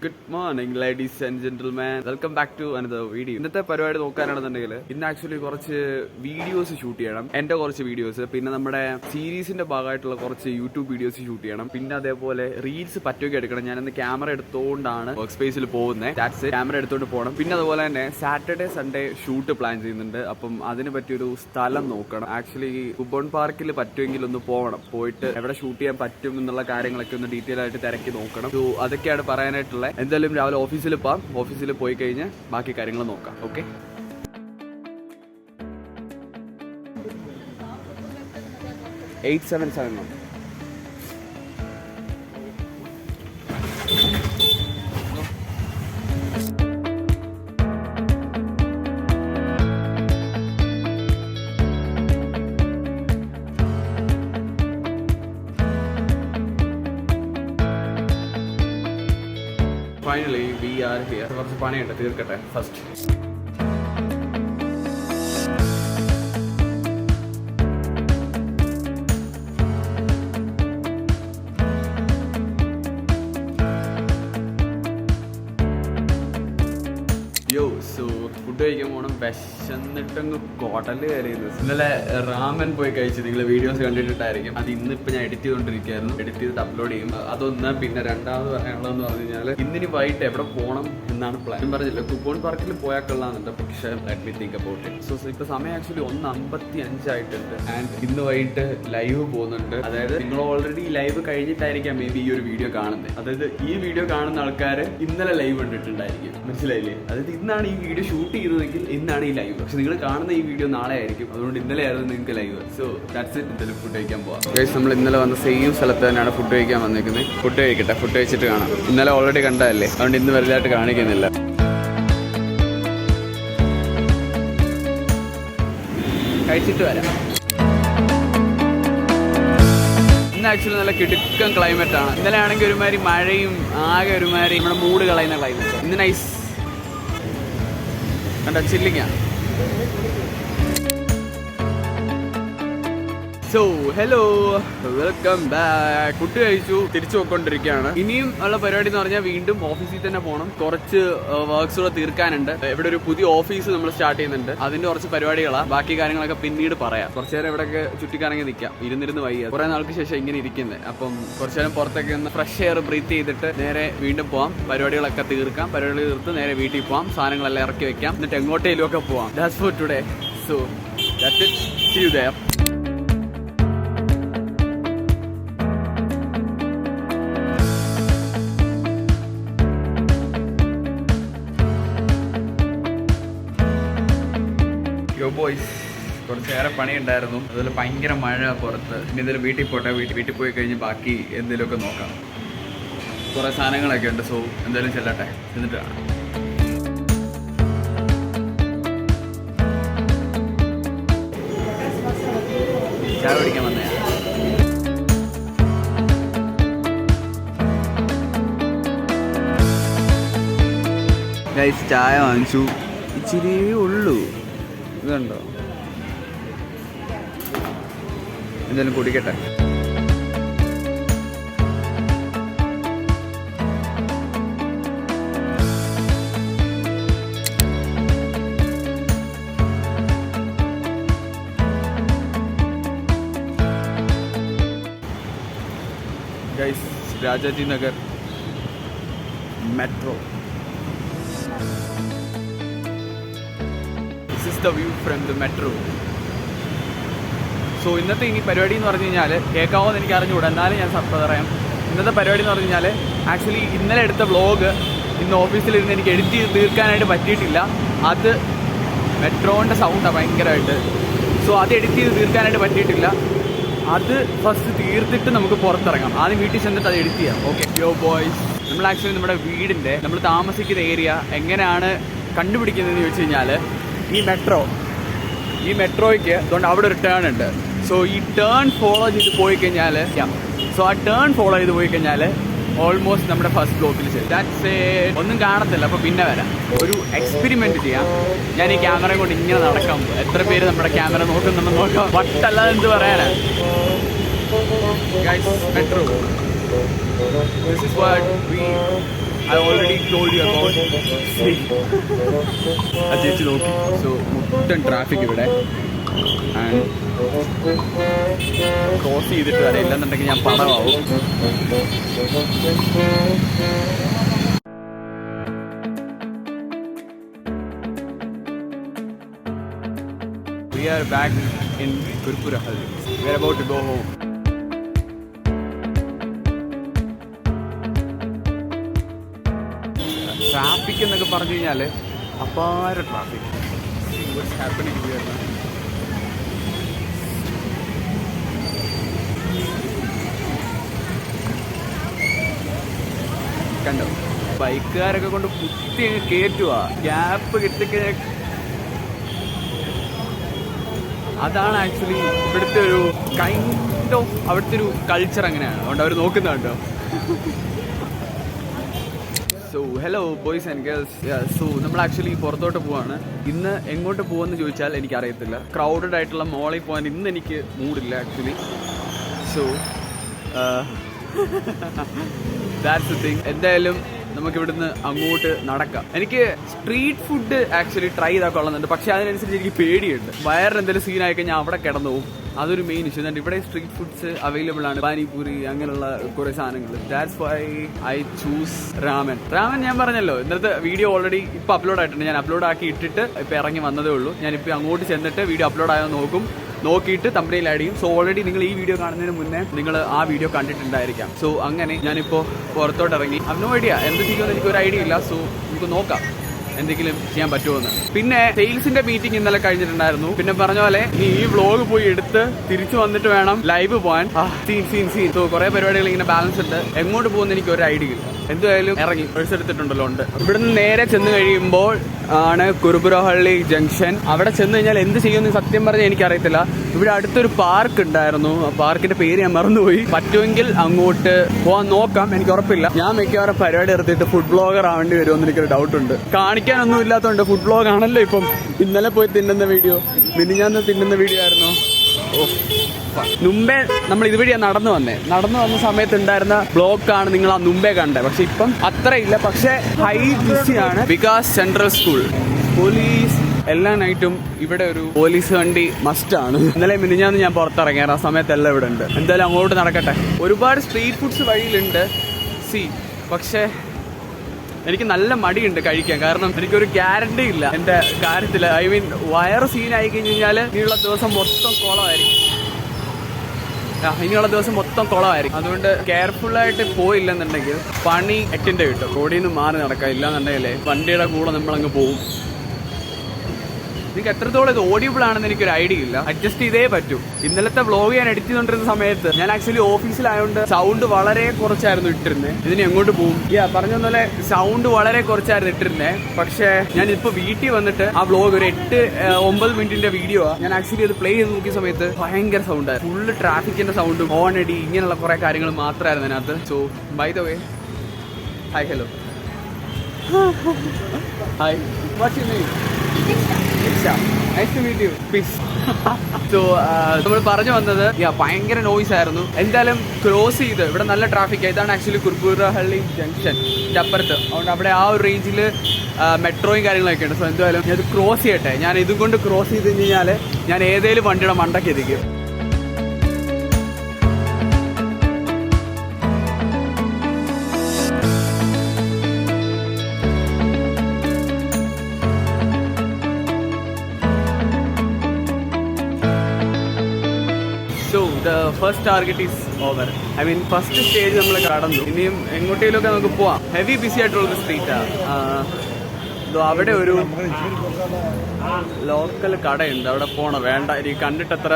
Good morning, ladies and gentlemen. Welcome back to another video. ഇന്നത്തെ പരിപാടി നോക്കാനാണെന്നുണ്ടെങ്കിൽ ഇന്ന് actually കുറച്ച് വീഡിയോസ് ഷൂട്ട് ചെയ്യണം. എന്റെ കുറച്ച് വീഡിയോസ്, പിന്നെ നമ്മുടെ സീരീസിന്റെ ഭാഗമായിട്ടുള്ള കുറച്ച് യൂട്യൂബ് വീഡിയോസ് ഷൂട്ട് ചെയ്യണം. പിന്നെ അതേപോലെ റീൽസ് പറ്റുമൊക്കെ എടുക്കണം. ഞാൻ ഇന്ന് ക്യാമറ എടുത്തോണ്ടാണ് വർക്ക് സ്പേസിൽ പോകുന്നത്. ക്യാമറ എടുത്തോണ്ട് പോകണം. പിന്നെ അതുപോലെ തന്നെ സാറ്റർഡേ സൺഡേ ഷൂട്ട് പ്ലാൻ ചെയ്യുന്നുണ്ട്. അപ്പം അതിന് പറ്റിയൊരു സ്ഥലം നോക്കണം. ആക്ച്വലി കുബോൺ പാർക്കിൽ പറ്റുമെങ്കിൽ ഒന്ന് പോകണം. പോയിട്ട് എവിടെ ഷൂട്ട് ചെയ്യാൻ പറ്റും എന്നുള്ള കാര്യങ്ങളൊക്കെ ഒന്ന് ഡീറ്റെയിൽ ആയിട്ട് തിരക്കി നോക്കണം. അതൊക്കെയാണ് പറയാനായിട്ടുള്ളത്. എന്തായാലും രാവിലെ ഓഫീസിൽ പോവാം. ഓഫീസിൽ പോയി കഴിഞ്ഞ് ബാക്കി കാര്യങ്ങൾ നോക്കാം. Okay, eight 7 Finally, we are here. കുറച്ച് പണിയുണ്ട്, തീർക്കട്ടെ ഫസ്റ്റ്. സോ ഫുഡ് കഴിക്കാൻ പോകണം. വിശന്നിട്ടങ്ങ് കോട്ടല് കയറിയത്. ഇന്നലെ റാമൻ പോയി കഴിച്ചു. നിങ്ങൾ വീഡിയോസ് കണ്ടിട്ടായിരിക്കും. അത് ഇന്നിപ്പോൾ ഞാൻ എഡിറ്റ് ചെയ്തുകൊണ്ടിരിക്കുകയായിരുന്നു. എഡിറ്റ് ചെയ്തിട്ട് അപ്ലോഡ് ചെയ്യും. അതൊന്ന്. പിന്നെ രണ്ടാമത് പറയാനുള്ളതെന്ന് പറഞ്ഞു കഴിഞ്ഞാൽ ഇന്നിനി വൈകിട്ട് എവിടെ പോകണം എന്നാണ് പ്ലാൻ. ഞാൻ പറഞ്ഞില്ല, കുബോൺ പാർക്കിൽ പോയാൽ കൊള്ളാന്നുണ്ട്. പക്ഷേ let me think about it. So ഇപ്പോൾ സമയം ആക്ച്വലി 1:55 ആയിട്ടുണ്ട്. ആൻഡ് ഇന്ന് വൈകിട്ട് ലൈവ് പോകുന്നുണ്ട്. അതായത് നിങ്ങൾ ഓൾറെഡി ലൈവ് കഴിഞ്ഞിട്ടായിരിക്കാം മേ ബി ഈ ഒരു വീഡിയോ കാണുന്നത്. അതായത് ഈ വീഡിയോ കാണുന്ന ആൾക്കാർ ഇന്നലെ ലൈവ് കണ്ടിട്ടുണ്ടായിരിക്കും. മനസ്സിലായില്ലേ? അതായത് ഇന്നാണ് ഈ വീഡിയോ ഷൂട്ട് ചെയ്തതെങ്കിൽ ഇന്നാണ് ഈ ലൈവ്. പക്ഷെ നിങ്ങൾ കാണുന്ന ഈ വീഡിയോ നാളെ ആയിരിക്കും. അതുകൊണ്ട് ഇന്നലെ ആയിരുന്നു നിങ്ങൾക്ക് ലൈവ്. So that's it. എന്തായാലും ഫുഡ് കഴിക്കാൻ പോവാം. ഗൈസ്, നമ്മൾ ഇന്നലെ വന്ന സെയിം സ്ഥലത്ത് തന്നെയാണ് ഫുഡ് കഴിക്കാൻ വന്നിരിക്കുന്നത്. ഫുഡ് കഴിക്കട്ടെ. ഫുഡ് കഴിച്ചിട്ട് കാണാം. ഇന്നലെ ഓൾറെഡി കണ്ടതല്ലേ, അതുകൊണ്ട് ഇന്ന് വലുതായിട്ട് കാണിക്കുന്നില്ല. കഴിച്ചിട്ട് വരാം. ഇന്ന് ആക്ച്വലി നല്ല കിടുക്കൻ ക്ലൈമറ്റ് ആണ്. ഇന്നലെ ആണെങ്കിൽ ഒരുമാതിരി മഴയും ആകെ ഒരുമാതിരി നമ്മുടെ മൂഡ് കളയുന്ന ക്ലൈമറ്റ്. ഇന്ന് നൈസ് കണ്ട ചില്ലിങ്ങാണ്. So hello, welcome back. Food കഴിച്ചു, തിരിച്ചു പോയിക്കൊണ്ടിരിക്കുകയാണ്. ഇനിയും ഉള്ള പരിപാടി എന്ന് പറഞ്ഞാൽ വീണ്ടും ഓഫീസിൽ തന്നെ പോകണം. കുറച്ച് വർക്ക്സ് കൂടെ തീർക്കാനുണ്ട്. ഇവിടെ ഒരു പുതിയ ഓഫീസ് നമ്മൾ സ്റ്റാർട്ട് ചെയ്യുന്നുണ്ട്. അതിന്റെ കുറച്ച് പരിപാടികളാണ്. ബാക്കി കാര്യങ്ങളൊക്കെ പിന്നീട് പറയാം. കുറച്ചു നേരം ഇവിടെയൊക്കെ ചുറ്റിക്കറങ്ങി നിൽക്കാം. ഇരുന്നിരുന്ന് വയ്യ. കുറെ നാൾക്ക് ശേഷം ഇങ്ങനെ ഇരിക്കുന്നത്. അപ്പം കുറച്ചു നേരം പുറത്തൊക്കെ ഒന്ന് ഫ്രഷ് എയർ ബ്രീത്ത് ചെയ്തിട്ട് നേരെ വീണ്ടും പോവാം. പരിപാടികളൊക്കെ തീർക്കാം. പരിപാടി തീർത്ത് നേരെ വീട്ടിൽ പോവാം. സാധനങ്ങളെല്ലാം ഇറക്കി വെക്കാം. എന്നിട്ട് എങ്ങോട്ടേലും ഒക്കെ പോവാം. That's for today. So that's it. See you there. Boys, കുറച്ചേറെ പണിയുണ്ടായിരുന്നു. അതുപോലെ ഭയങ്കര മഴ പുറത്ത്. ഇനി എന്തെങ്കിലും വീട്ടിൽ പോട്ടെ. വീട്ടിൽ പോയി കഴിഞ്ഞ് ബാക്കി എന്തെങ്കിലുമൊക്കെ നോക്കാം. കുറേ സാധനങ്ങളൊക്കെ ഉണ്ട്. സോ എന്തായാലും ചെല്ലട്ടെ, എന്നിട്ട് കാണാം. ചായ കുടിക്കാൻ വന്നേ. ഗൈസ്, ചായ വാങ്ങിച്ചു. ഇച്ചിരിയേ ഉള്ളൂ. ഇതുണ്ടോ? എന്തായാലും കുടിക്കട്ടെ. Guys, Rajaji Nagar metro. The view from the metro. So ഇന്നത്തെ ഇനി പരിപാടി എന്ന് പറഞ്ഞു കഴിഞ്ഞാൽ കേൾക്കാവോ എന്ന് എനിക്ക് അറിഞ്ഞുകൂടാ. എന്നാലും ഞാൻ പറയാം. ഇന്നത്തെ പരിപാടി എന്ന് പറഞ്ഞു കഴിഞ്ഞാൽ ആക്ച്വലി ഇന്നലെ എടുത്ത വ്ളോഗ് ഇന്ന് ഓഫീസിലിരുന്ന് എനിക്ക് എഡിറ്റ് ചെയ്ത് തീർക്കാനായിട്ട് പറ്റിയിട്ടില്ല. അത് മെട്രോൻ്റെ സൗണ്ടാണ് ഭയങ്കരമായിട്ട്. സോ അത് എഡിറ്റ് ചെയ്ത് തീർക്കാനായിട്ട് പറ്റിയിട്ടില്ല. അത് ഫസ്റ്റ് തീർത്തിട്ട് നമുക്ക് പുറത്തിറങ്ങാം. ആദ്യം വീട്ടിൽ ചെന്നിട്ട് അത് എഡിറ്റ് ചെയ്യാം. ഓക്കെ യോ ബോയ്സ്, നമ്മൾ ആക്ച്വലി നമ്മുടെ വീടിൻ്റെ നമ്മൾ താമസിക്കുന്ന ഏരിയ എങ്ങനെയാണ് കണ്ടുപിടിക്കുന്നതെന്ന് ചോദിച്ചു കഴിഞ്ഞാൽ ഈ മെട്രോയ്ക്ക് അതുകൊണ്ട് അവിടെ ഒരു ടേൺ ഉണ്ട്. സോ ഈ ടേൺ ഫോളോ ചെയ്ത് പോയി കഴിഞ്ഞാൽ ഓൾമോസ്റ്റ് നമ്മുടെ ഫസ്റ്റ് ബ്ലോക്കിൽ ദാറ്റ്സ് ഒന്നും കാണത്തില്ല. അപ്പോൾ പിന്നെ വരാം. ഒരു എക്സ്പെരിമെൻറ്റ് ചെയ്യാം. ഞാൻ ഈ ക്യാമറയും കൊണ്ട് ഇങ്ങനെ നടക്കാം. എത്ര പേര് നമ്മുടെ ക്യാമറ നോക്കുന്നുണ്ടെന്ന് നോക്കാം. വട്ടല്ലാതെ എന്ത് പറയാനാണ്. Guys, metro. This is what I already told you about. ആ ചേച്ചി നോക്കി. സോ മൊത്തം ട്രാഫിക് ഇവിടെ. ആൻഡ് ക്രോസ് ചെയ്തിട്ട് വരാം, ഇല്ലെന്നുണ്ടെങ്കിൽ ഞാൻ പടമാവും. We are back in Kurupurahalli. We are about to go home. Traffic എന്നൊക്കെ പറഞ്ഞു കഴിഞ്ഞാൽ അപാര traffic. What's happening here now? കണ്ടോ, ബൈക്കുകാരൊക്കെ കൊണ്ട് കുത്തി കയറ്റുക. ഗ്യാപ്പ് കിട്ടിക്കഴിഞ്ഞാൽ അതാണ് ആക്ച്വലി ഇവിടുത്തെ ഒരു കൈൻഡ് ഓഫ് അവിടുത്തെ ഒരു കൾച്ചർ അങ്ങനെയാണ്. അതുകൊണ്ട് അവർ നോക്കുന്നുണ്ടോ. So hello boys and girls. So നമ്മൾ ആക്ച്വലി പുറത്തോട്ട് പോവാണ്. ഇന്ന് എങ്ങോട്ട് പോകുമെന്ന് ചോദിച്ചാൽ എനിക്കറിയത്തില്ല. ക്രൗഡഡ് ആയിട്ടുള്ള മോളിൽ പോകാൻ ഇന്ന് എനിക്ക് മൂഡില്ല actually. So that's the thing. എന്തായാലും നമുക്ക് ഇവിടുന്ന് അങ്ങോട്ട് നടക്കാം. എനിക്ക് സ്ട്രീറ്റ് ഫുഡ് ആക്ച്വലി ട്രൈ ചെയ്താൽ കൊള്ളുന്നുണ്ട്, പക്ഷെ അതിനനുസരിച്ച് എനിക്ക് പേടിയുണ്ട്. വയറിന് എന്തെങ്കിലും സീനായി കഴിഞ്ഞാൽ അവിടെ കിടന്നു പോകും. അതൊരു മെയിൻ ഇഷ്യൂ. എന്നിട്ട് ഇവിടെ സ്ട്രീറ്റ് ഫുഡ്സ് അവൈലബിൾ ആണ്, പാനിപൂരി അങ്ങനെയുള്ള കുറേ സാധനങ്ങൾ. That's why I choose Raman. ഞാൻ പറഞ്ഞല്ലോ, ഇന്നത്തെ വീഡിയോ ഓൾറെഡി ഇപ്പോൾ അപ്ലോഡ് ആയിട്ടുണ്ട്. ഞാൻ അപ്ലോഡ് ആക്കി ഇട്ടിട്ട് ഇപ്പോൾ ഇറങ്ങി വന്നതേ ഉള്ളൂ. ഞാനിപ്പോൾ അങ്ങോട്ട് ചെന്നിട്ട് വീഡിയോ അപ്ലോഡ് ആയോ നോക്കിയിട്ട് തമ്പനയിൽ ആഡ് ചെയ്യും. സോ ഓൾറെഡി നിങ്ങൾ ഈ വീഡിയോ കാണുന്നതിന് മുന്നേ നിങ്ങൾ ആ വീഡിയോ കണ്ടിട്ടുണ്ടായിരിക്കാം. സോ അങ്ങനെ ഞാനിപ്പോൾ പുറത്തോട്ട് ഇറങ്ങി. നോ ഐഡിയ എന്ത് ചെയ്യുമെന്ന് എനിക്കൊരു ഐഡിയ ഇല്ല. സോ നമുക്ക് നോക്കാം എന്തെങ്കിലും ചെയ്യാൻ പറ്റുമെന്ന്. പിന്നെ സെയിൽസിന്റെ മീറ്റിംഗ് ഇന്നലെ കഴിഞ്ഞിട്ടുണ്ടായിരുന്നു. പിന്നെ പറഞ്ഞ പോലെ ഈ വ്ളോഗ് പോയി എടുത്ത് തിരിച്ചു വന്നിട്ട് വേണം ലൈവ് പോകാൻ. സീൻ. സോ കുറെ പരിപാടികൾ ഇങ്ങനെ ബാലൻസ് ഉണ്ട്. എങ്ങോട്ട് പോകുന്ന എനിക്ക് ഒരു ഐഡിയ ഇല്ല. എന്തായാലും ഇറങ്ങി പേഴ്സ് എടുത്തിട്ടുണ്ടല്ലോ. ഉണ്ട് ഇവിടുന്ന് നേരെ ചെന്ന് കഴിയുമ്പോൾ ആണ് കുരുപുരഹള്ളി ജംഗ്ഷൻ. അവിടെ ചെന്ന് കഴിഞ്ഞാൽ എന്ത് ചെയ്യുമെന്ന് സത്യം പറഞ്ഞാൽ എനിക്കറിയത്തില്ല. ഇവിടെ അടുത്തൊരു പാർക്ക് ഉണ്ടായിരുന്നു. ആ പാർക്കിന്റെ പേര് ഞാൻ മറന്നുപോയി. പറ്റുമെങ്കിൽ അങ്ങോട്ട് പോകാൻ നോക്കാം. എനിക്ക് ഉറപ്പില്ല. ഞാൻ മിക്കവാറും പരിപാടി എടുത്തിട്ട് ഫുഡ് ബ്ലോഗർ ആവേണ്ടി വരുമെന്ന് എനിക്കൊരു ഡൗട്ട് ഉണ്ട്. കാണിക്കാനൊന്നും ഇല്ലാത്തതുകൊണ്ട് ഫുഡ് ബ്ലോഗ് ആണല്ലോ ഇപ്പം. ഇന്നലെ പോയി തിന്നുന്ന വീഡിയോ, മിനിഞ്ഞാന്ന് തിന്നുന്ന വീഡിയോ ആയിരുന്നു. മുമ്പേ നമ്മൾ ഇതുവഴിയാ നടന്നു വന്ന സമയത്ത് ഉണ്ടായിരുന്ന ബ്ലോക്കാണ് നിങ്ങൾ ആ മുമ്പേ കണ്ടത്. പക്ഷെ ഇപ്പം അത്ര ഇല്ല. പക്ഷെ ഹൈ ബിസിയാണ്. വികാസ് സെൻട്രൽ സ്കൂൾ പോലീസ് എല്ലാ നൈറ്റും ഇവിടെ ഒരു പോലീസ് വണ്ടി മസ്റ്റാണ്. ഇന്നലെ മിനിഞ്ഞാന്ന് ഞാൻ പുറത്തിറങ്ങിയാറ്. ആ സമയത്തെല്ലാം ഇവിടെ ഉണ്ട്. എന്തായാലും അങ്ങോട്ട് നടക്കട്ടെ. ഒരുപാട് സ്ട്രീറ്റ് ഫുഡ്സ് വഴിയിലുണ്ട്. പക്ഷേ എനിക്ക് നല്ല മടിയുണ്ട് കഴിക്കാൻ. കാരണം എനിക്കൊരു ഗ്യാരണ്ടി ഇല്ല എൻ്റെ കാര്യത്തിൽ. ഐ മീൻ വയറ് സീനായി കഴിഞ്ഞാൽ ഇനിയുള്ള ദിവസം മൊത്തം കുളമായിരിക്കും. അതുകൊണ്ട് കെയർഫുള്ളായിട്ട് പോയില്ലെന്നുണ്ടെങ്കിൽ പണി 8ന്റെ കിട്ടും. റോഡിൽ നിന്ന് മാറി നടക്കാം. ഇല്ലാന്നുണ്ടെങ്കിലേ വണ്ടിയുടെ കൂടെ നമ്മളങ്ങ് പോകും. നിങ്ങൾക്ക് എത്രത്തോളം ഇത് ഓഡിയബിൾ ആണെന്ന് എനിക്കൊരു ഐഡിയ ഇല്ല. അഡ്ജസ്റ്റ് ചെയ്തേ പറ്റൂ. ഇന്നലത്തെ വ്ളോഗ് ഞാൻ എഡിറ്റ് ചെയ്തുകൊണ്ടിരുന്ന സമയത്ത് ഞാൻ ആക്ച്വലി ഓഫീസിലായതുകൊണ്ട് സൗണ്ട് വളരെ കുറച്ചായിരുന്നു ഇട്ടിരുന്നത്. ഇതിന് എങ്ങോട്ട് പോകും പറഞ്ഞ പോലെ സൗണ്ട് വളരെ കുറച്ചായിരുന്നു ഇട്ടിരുന്നത്. പക്ഷേ ഞാൻ ഇപ്പൊ വീട്ടിൽ വന്നിട്ട് ആ വ്ളോഗ് ഒരു 8-9 മിനിറ്റിന്റെ വീഡിയോ ഞാൻ ആക്ച്വലി അത് പ്ലേ ചെയ്ത് നോക്കിയ സമയത്ത് ഭയങ്കര സൗണ്ടായിരുന്നു. ഫുള്ള് ട്രാഫിക്കിന്റെ സൗണ്ടും ഹോണടി ഇങ്ങനെയുള്ള കുറെ കാര്യങ്ങൾ മാത്രമായിരുന്നു അതിനകത്ത്. So by the way, hi, hello, hi, what's your name? Nice to meet you. Peace. So നമ്മൾ പറഞ്ഞു വന്നത് ഭയങ്കര നോയ്സ് ആയിരുന്നു. എന്തായാലും ക്രോസ് ചെയ്ത് ഇവിടെ നല്ല ട്രാഫിക്. ഇതാണ് ആക്ച്വലി കുരുപുരഹള്ളി ജംഗ്ഷൻ അപ്പുറത്ത്. അതുകൊണ്ട് അവിടെ ആ ഒരു റേഞ്ചിൽ മെട്രോയും കാര്യങ്ങളൊക്കെ ഉണ്ട്. സോ എന്തായാലും ഞാൻ ഇത് ക്രോസ് ചെയ്യട്ടെ. ഞാൻ ഇതും കൊണ്ട് ക്രോസ് ചെയ്ത് കഴിഞ്ഞാൽ ഞാൻ ഏതെങ്കിലും വണ്ടിയുടെ മണ്ടയ്ക്ക് എത്തിക്കും. The first target is over. I mean first stage നമ്മൾ കടന്നു. ഇനിയും എങ്ങോട്ടേലൊക്കെ നമുക്ക് പോവാം. ഹെവി ബിസി ആയിട്ടുള്ള സ്ട്രീറ്റാണ്. അവിടെ ഒരു ലോക്കൽ കടയുണ്ട്. അവിടെ പോണം. വേണ്ട, എനിക്ക് കണ്ടിട്ട് അത്ര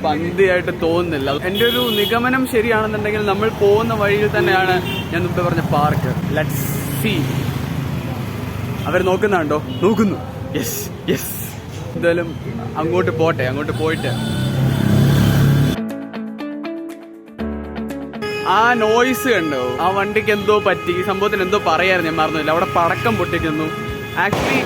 പന്തിയായിട്ട് തോന്നുന്നില്ല. എൻ്റെ ഒരു നിഗമനം ശരിയാണെന്നുണ്ടെങ്കിൽ നമ്മൾ പോകുന്ന വഴിയിൽ തന്നെയാണ് ഞാൻ മുമ്പ് പറഞ്ഞ പാർക്ക്. Let's see. അവർ നോക്കുന്നുണ്ടോ? നോക്കുന്നു. യെസ്. എന്തായാലും അങ്ങോട്ട് പോയിട്ട് ആ നോയ്സ് കണ്ടോ? ആ വണ്ടിക്ക് എന്തോ പറ്റി. ഈ സംഭവത്തിന് എന്തോ പറയായിരുന്നു, ഞാൻ മറന്നില്ല. അവിടെ പടക്കം പൊട്ടിക്കുന്നു. ആക്ച്വലി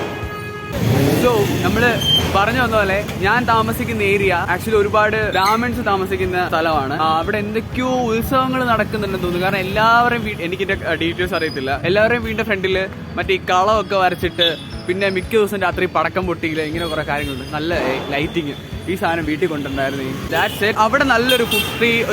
സോ നമ്മള് പറഞ്ഞു വന്ന പോലെ ഞാൻ താമസിക്കുന്ന ഏരിയ ആക്ച്വലി ഒരുപാട് ബ്രാഹ്മിൻസ് താമസിക്കുന്ന സ്ഥലമാണ്. അവിടെ എന്തൊക്കെയോ ഉത്സവങ്ങൾ നടക്കുന്നുണ്ടെന്ന് തോന്നുന്നു. കാരണം എല്ലാവരും എനിക്ക് ഡീറ്റെയിൽസ് അറിയത്തില്ല. എല്ലാവരുടെയും വീടിന്റെ ഫ്രണ്ടില് മറ്റേ ഈ കളമൊക്കെ വരച്ചിട്ട് പിന്നെ മിക്ക ദിവസം രാത്രി പടക്കം പൊട്ടിയില്ല, ഇങ്ങനെ കുറെ കാര്യങ്ങളുണ്ട്. നല്ല ലൈറ്റിങ്. ഈ സാധനം വീട്ടിൽ കൊണ്ടുണ്ടായിരുന്നു. That's it. അവിടെ നല്ലൊരു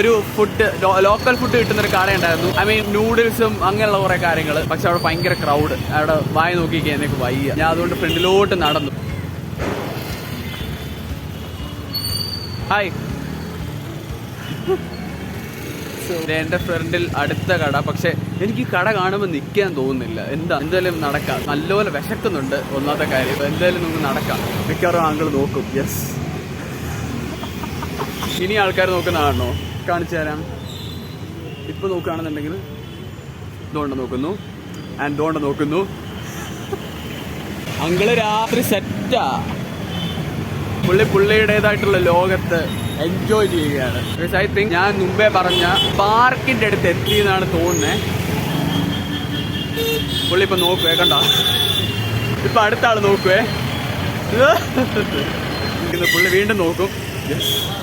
ഒരു ഫുഡ് ലോക്കൽ ഫുഡ് കിട്ടുന്ന ഒരു കടയുണ്ടായിരുന്നു. ഐ മീൻ നൂഡിൽസും അങ്ങനെയുള്ള കുറെ കാര്യങ്ങൾ. പക്ഷെ അവിടെ ഭയങ്കര ക്രൗഡ്. അവിടെ വായി നോക്കിക്കാൻ എനിക്ക് വയ്യ. ഞാൻ അതുകൊണ്ട് ഫ്രണ്ടിലോട്ട് നടന്നു. ഹായ്. എന്റെ ഫ്രണ്ടിൽ അടുത്ത കട. പക്ഷെ എനിക്ക് ഈ കട കാണുമ്പോൾ നിൽക്കാൻ തോന്നുന്നില്ല. എന്തായാലും നടക്കാം. നല്ലപോലെ വിശക്കുന്നുണ്ട്. ഒന്നാമത്തെ കാര്യം. എന്തായാലും നമുക്ക് നടക്കാം. മിക്കവാറും ആളുകൾ നോക്കും. യെസ്, ഇനി ആൾക്കാർ നോക്കുന്നതാണോ കാണിച്ചു തരാം. ഇപ്പൊ നോക്കുകയാണെന്നുണ്ടെങ്കിൽ ഇതുകൊണ്ട് നോക്കുന്നു, ആൻഡ് ഇതുകൊണ്ട് നോക്കുന്നു. അങ്കിള് രാത്രി സെറ്റാ. പുള്ളിയുടേതായിട്ടുള്ള ലോകത്ത് എൻജോയ് ചെയ്യുകയാണ്. ഐ തിങ്ക് ഞാൻ മുമ്പേ പറഞ്ഞ പാർക്കിന്റെ അടുത്ത് എത്തിയെന്നാണ് തോന്നുന്നത്. പുള്ളി ഇപ്പൊ നോക്കുവേ, കണ്ടോ? ഇപ്പൊ അടുത്ത ആള് നോക്കുവേ. പുള്ളി വീണ്ടും നോക്കും.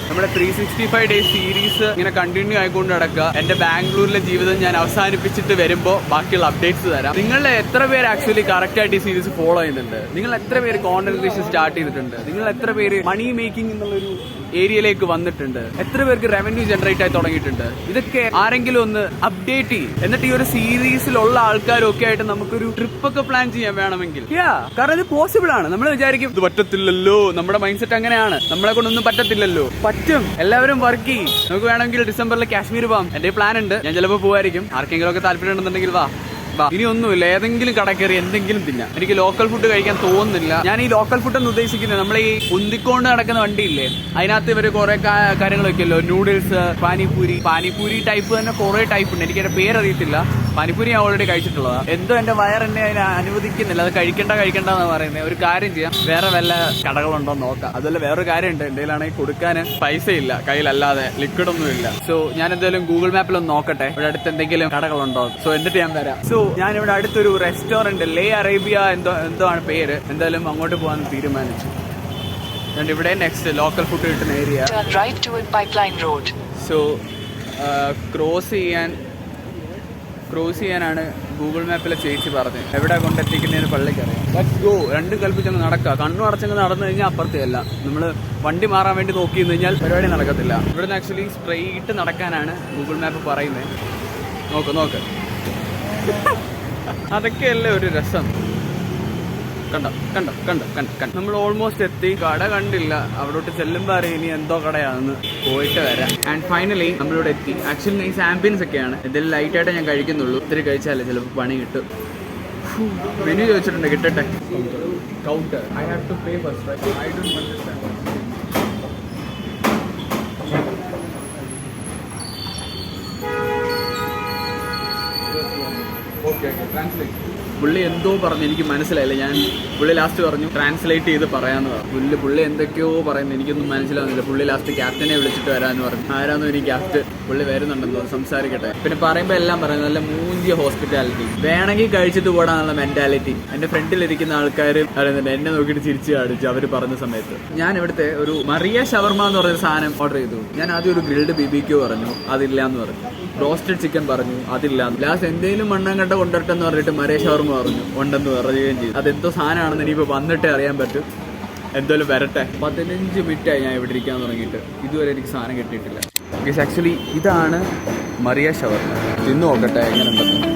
നമ്മുടെ 365 ഡേയ്സ് സീരീസ് ഇങ്ങനെ കണ്ടിന്യൂ ആയിക്കൊണ്ട് നടക്കുക. എന്റെ ബാംഗ്ലൂരിലെ ജീവിതം ഞാൻ അവസാനിപ്പിച്ചിട്ട് വരുമ്പോൾ ബാക്കിയുള്ള അപ്ഡേറ്റ്സ് തരാം. നിങ്ങളുടെ എത്ര പേര് ആക്ച്വലി കറക്റ്റ് ആയിട്ട് ഈ സീരീസ് ഫോളോ ചെയ്യുന്നുണ്ട്? നിങ്ങൾ എത്ര പേര് കോണ്ടന്റ് ക്രിയേഷൻ സ്റ്റാർട്ട് ചെയ്തിട്ടുണ്ട്? നിങ്ങൾ എത്ര പേര് മണി മേക്കിംഗ് എന്നുള്ളൊരു ഏരിയയിലേക്ക് വന്നിട്ടുണ്ട്? എത്ര പേർക്ക് റവന്യൂ ജനറേറ്റ് ആയി തുടങ്ങിയിട്ടുണ്ട്? ഇതൊക്കെ ആരെങ്കിലും ഒന്ന് അപ്ഡേറ്റ് ചെയ്യും. എന്നിട്ട് ഈ ഒരു സീരീസിലുള്ള ആൾക്കാരൊക്കെ ആയിട്ട് നമുക്കൊരു ട്രിപ്പ് ഒക്കെ പ്ലാൻ ചെയ്യാൻ വേണമെങ്കിൽ. കാരണം ഇത് പോസിബിൾ ആണ്. നമ്മൾ വിചാരിക്കും ഇത് പറ്റത്തില്ലല്ലോ, നമ്മുടെ മൈൻഡ് സെറ്റ് അങ്ങനെയാണ്, നമ്മളെ കൊണ്ടൊന്നും പറ്റത്തില്ലല്ലോ. പറ്റും. എല്ലാവരും വർക്ക് ചെയ്യും. നമുക്ക് വേണമെങ്കിൽ ഡിസംബറിൽ കാശ്മീർ പോകാം. എന്റെ പ്ലാൻ ഉണ്ട്. ഞാൻ ചിലപ്പോൾ പോവായിരിക്കും. ആർക്കെങ്കിലും ഒക്കെ താല്പര്യം ഉണ്ടെന്നുണ്ടെങ്കിൽ വാ. ഇനി ഒന്നുമില്ല, ഏതെങ്കിലും കട കയറി എന്തെങ്കിലും തിന്നാം. എനിക്ക് ലോക്കൽ ഫുഡ് കഴിക്കാൻ തോന്നുന്നില്ല. ഞാൻ ഈ ലോക്കൽ ഫുഡ് എന്ന് ഉദ്ദേശിക്കുന്നത് നമ്മളെ ഈ ഉന്തിക്കൊണ്ട് നടക്കുന്ന വണ്ടിയില്ലേ, അതിനകത്ത് ഇവര് കുറെ കാര്യങ്ങൾ വെക്കല്ലോ. നൂഡിൽസ്, പാനിപൂരി ടൈപ്പ് തന്നെ കുറെ ടൈപ്പ് ഉണ്ട്. എനിക്ക് എന്റെ പേരറിയത്തില്ല. പാനിപൂരി ഞാൻ ഓൾറെഡി കഴിച്ചിട്ടുള്ളതാണ്. എന്തോ എന്റെ വയറെന്നെ അതിനെ അനുവദിക്കുന്നില്ല. അത് കഴിക്കണ്ടെന്ന് പറയുന്നത്. ഒരു കാര്യം ചെയ്യാം, വേറെ വല്ല കടകളുണ്ടോ നോക്കാം. അതുപോലെ വേറൊരു കാര്യമുണ്ട്, എന്റെ കയ്യിലാണെങ്കിൽ കൊടുക്കാൻ പൈസ ഇല്ല, കയ്യിലല്ലാതെ ലിക്വിഡ് ഒന്നും ഇല്ല. സോ ഞാൻ എന്തായാലും ഗൂഗിൾ മാപ്പിലൊന്ന് നോക്കട്ടെ ഇവിടെ അടുത്ത് എന്തെങ്കിലും കടകളുണ്ടോ. സോ എന്നിട്ട് ഞാൻ വരാം. സോ ഞാൻ ഇവിടെ അടുത്തൊരു റെസ്റ്റോറന്റ്, ലേ അറേബ്യ എന്തോ ആണ് പേര്. എന്തായാലും അങ്ങോട്ട് പോകാൻ തീരുമാനിച്ചു. ഞാൻ ഇവിടെ നെക്സ്റ്റ് ലോക്കൽ ഫുഡ് കിട്ടുന്ന ഏരിയ. സോ ക്രോസ് ചെയ്യാനാണ് ഗൂഗിൾ മാപ്പിലെ ചേച്ചി പറഞ്ഞത്. എവിടെ കൊണ്ടെത്തിക്കുന്നതിന് പള്ളിക്കറിയാം. Let's go. രണ്ടും കൽപ്പിച്ചങ്ങ് നടക്കുക. കണ്ണു അടച്ചങ്ങ് നടന്നു കഴിഞ്ഞാൽ അപ്പുറത്തേയല്ല. നമ്മൾ വണ്ടി മാറാൻ വേണ്ടി നോക്കി നിന്ന് കഴിഞ്ഞാൽ പരിപാടി നടക്കത്തില്ല. ഇവിടുന്ന് ആക്ച്വലി സ്ട്രെയിറ്റ് നടക്കാനാണ് ഗൂഗിൾ മാപ്പ് പറയുന്നത്. നോക്ക് അതൊക്കെയല്ലേ ഒരു രസം. കണ്ടോ. നമ്മൾ ഓൾമോസ്റ്റ് എത്തി. കട കണ്ടില്ല. അവിടോട്ട് ചെല്ലുമ്പോൾ അറിയാം ഇനി എന്തോ കടയാണെന്ന്. പോയിട്ട് വരാം. ആൻഡ് ഫൈനലി നമ്മളിവിടെ എത്തി. ആക്ച്വലി നൈസ് ആംബിയൻസ് ഒക്കെയാണ്. എന്തെങ്കിലും ലൈറ്റായിട്ടേ ഞാൻ കഴിക്കുന്നുള്ളൂ. ഒത്തിരി കഴിച്ചാലേ ചിലപ്പോൾ പണി കിട്ടും. മെനു ചോദിച്ചിട്ടുണ്ട്, കിട്ടട്ടെ. Counter. I have to pay first, right? I don't understand. Okay, translate. പുള്ളി എന്തോ പറഞ്ഞു, എനിക്ക് മനസ്സിലായില്ല. പുള്ളി ലാസ്റ്റ് പറഞ്ഞു ട്രാൻസ്ലേറ്റ് ചെയ്ത് പറയാന്ന് പറഞ്ഞു. പുള്ളി എന്തൊക്കെയോ പറയുന്നു, എനിക്കൊന്നും മനസ്സിലാവുന്നില്ല. പുള്ളി ലാസ്റ്റ് ക്യാപ്റ്റനെ വിളിച്ചിട്ട് വരാന്ന് പറഞ്ഞു. ആരാന്നോ എനിക്ക് ക്യാപ്റ്റൻ. പുള്ളി വരുന്നുണ്ടെന്നോ, സംസാരിക്കട്ടെ. പിന്നെ പറയുമ്പോൾ എല്ലാം പറയുന്നത് നല്ല മൂഞ്ചിയ ഹോസ്പിറ്റാലിറ്റി, വേണമെങ്കിൽ കഴിച്ചിട്ട് പോടാന്നുള്ള മെന്റാലിറ്റി. എന്റെ ഫ്രണ്ടിലിരിക്കുന്ന ആൾക്കാർ പറയുന്നുണ്ട്, എന്നെ നോക്കിയിട്ട് ചിരിച്ചു കാണിച്ചു അവർ പറഞ്ഞ സമയത്ത്. ഞാൻ ഇവിടുത്തെ ഒരു മറിയ ഷവർമ എന്ന് പറഞ്ഞ സാധനം ഓർഡർ ചെയ്തു. ഞാൻ ആദ്യം ഒരു ഗ്രിൽഡ് BBQ പറഞ്ഞു, അതില്ല എന്ന് പറഞ്ഞു. റോസ്റ്റഡ് ചിക്കൻ പറഞ്ഞു, അതില്ല. ലാസ്റ്റ് എന്തെങ്കിലും മണ്ണാങ്കട്ട കൊണ്ടിട്ടെന്ന് പറഞ്ഞിട്ട് മറിയ ഷവർമ പറഞ്ഞു, ഉണ്ടെന്ന് പറയുകയും ചെയ്തു. അതെന്തോ സാധനമാണെന്ന് ഇനിയിപ്പോൾ വന്നിട്ടേ അറിയാൻ പറ്റും. എന്തായാലും വരട്ടെ. 15 മിനിറ്റായി ഞാൻ ഇവിടെ ഇരിക്കാൻ തുടങ്ങിയിട്ട്. ഇതുവരെ എനിക്ക് സാധനം കിട്ടിയിട്ടില്ല. ആക്ച്വലി ഇതാണ് മറിയ ഷവർമ. തിന്നു നോക്കട്ടെ എങ്ങനെ ഉണ്ടെന്ന്.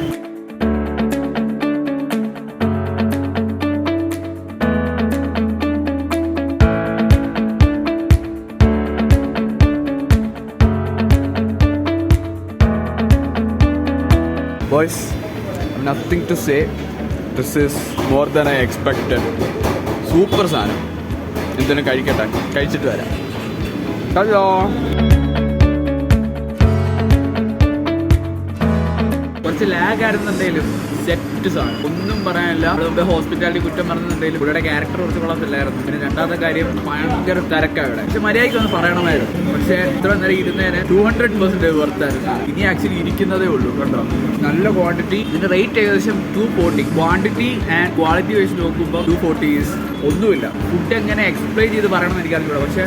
Boys, nothing to say. This is more than I expected. Super സാധനം. എന്തെങ്കിലും കഴിക്കട്ടെ, കഴിച്ചിട്ട് വരാം. ഹലോ. കുറച്ച് ലാഗ് ആയിരുന്നു. എന്തെങ്കിലും സെറ്റ് സെറ്റ് സാധനം, ഒന്നും പറയാനില്ല. നമ്മുടെ ഹോസ്പിറ്റാലിറ്റി കുറ്റം പറഞ്ഞിട്ടുണ്ടെങ്കിലും ഇവിടെ ക്യാരക്ടർ കുറച്ച് കൊള്ളത്തില്ലായിരുന്നു. പിന്നെ രണ്ടാമത്തെ കാര്യം ഭയങ്കര തിരക്കാണ് ഇവിടെ. പക്ഷെ മര്യാദയ്ക്ക് ഒന്ന് പറയണമായിരുന്നു. പക്ഷെ ഇത്ര നേരം ഇരുന്നതിന് 200% വർത്തായിരുന്നു. ഇനി ആക്ച്വലി ഇരിക്കുന്നതേ ഉള്ളൂ. കണ്ടോ, നല്ല ക്വാണ്ടിറ്റി. ഇതിന്റെ റേറ്റ് ഏകദേശം 240. ക്വാണ്ടിറ്റി ആൻഡ് ക്വാളിറ്റി വെച്ച് നോക്കുമ്പോൾ 240 ഈസ് ഒന്നുമില്ല. ഫുഡ് എങ്ങനെ എക്സ്പ്ലെയിൻ ചെയ്ത് പറയണമെന്ന് എനിക്കറിയില്ല. പക്ഷെ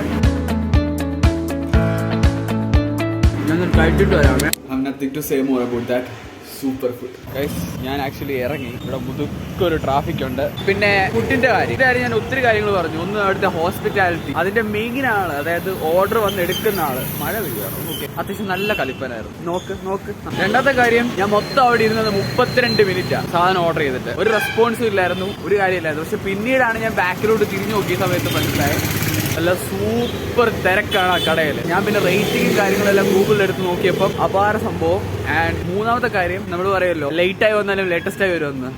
ഞാൻ കഴിച്ചിട്ട് വരാമേ. I am nothing to say more about that. Super food guys. ഞാൻ ആക്ച്വലി ഇറങ്ങി. ഇവിടെ മുതുക്കൊരു ട്രാഫിക് ഉണ്ട്. പിന്നെ ഫുഡിന്റെ കാര്യം ഞാൻ ഒത്തിരി കാര്യങ്ങൾ പറഞ്ഞു. ഒന്ന് അവിടുത്തെ ഹോസ്പിറ്റാലിറ്റി, അതിന്റെ മെയിൻ ആള്, അതായത് ഓർഡർ വന്ന് എടുക്കുന്ന ആള് മഴ പെയ്യാണ്. ഓക്കെ, അത്യാവശ്യം നല്ല കലിപ്പനായിരുന്നു. നോക്ക്. രണ്ടാമത്തെ കാര്യം, ഞാൻ മൊത്തം അവിടെ ഇരുന്നത് 32 മിനിറ്റാ സാധനം ഓർഡർ ചെയ്തിട്ട്. ഒരു റെസ്പോൺസും ഇല്ലായിരുന്നു, ഒരു കാര്യമില്ലായിരുന്നു. പക്ഷെ പിന്നീടാണ് ഞാൻ ബാക്കിലോട്ട് തിരിഞ്ഞു നോക്കിയ സമയത്ത് മനസ്സിലായത് നല്ല സൂപ്പർ തിരക്കാണ് ആ കടയിൽ. ഞാൻ പിന്നെ റേറ്റിംഗും കാര്യങ്ങളെല്ലാം ഗൂഗിളിൽ എടുത്ത് നോക്കിയപ്പം അപാര സംഭവം. ആൻഡ് മൂന്നാമത്തെ കാര്യം, നമ്മൾ പറയുമല്ലോ ലേറ്റായി വന്നാലും ലേറ്റസ്റ്റ് ആയി വരുമെന്ന്,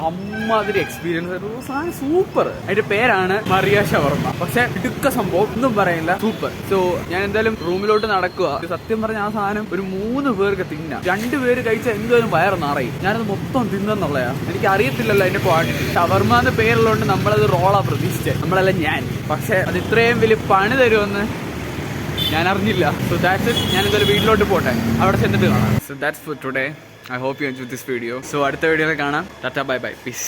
അമ്മാതിരി എക്സ്പീരിയൻസ്. സാധനം സൂപ്പർ. അതിന്റെ പേരാണ് മറിയ ഷവർമ്മ. പക്ഷെ ഇടുക്ക സംഭവം, ഒന്നും പറയില്ല, സൂപ്പർ. സോ ഞാൻ എന്തായാലും റൂമിലോട്ട് നടക്കുക. സത്യം പറഞ്ഞ ആ സാധനം ഒരു 3 പേർക്ക് തിന്നാം. 2 പേര് കഴിച്ചാൽ എന്തായാലും വയറ് നിറയും. ഞാനത് മൊത്തം തിന്നെന്നുള്ളയാ. എനിക്ക് അറിയത്തില്ലല്ലോ അതിന്റെ ക്വാണ്ടിറ്റി. ഷവർമ്മ എന്ന് പേരുള്ളതുകൊണ്ട് നമ്മളത് റോളാ പ്രതീക്ഷിച്ചത്, നമ്മളല്ല ഞാൻ. പക്ഷെ അത് ഇത്രയും വലിയ പണി തരുമെന്ന് ഞാൻ അറിഞ്ഞില്ല. So that's it. ഞാൻ എന്തായാലും വീട്ടിലോട്ട് പോട്ടെ, അവിടെ ചെന്നിട്ട് കാണാം. So that's for today. I hope you enjoyed this video. So അടുത്ത വീഡിയോയിൽ കാണാം. Tata, bye bye, piece.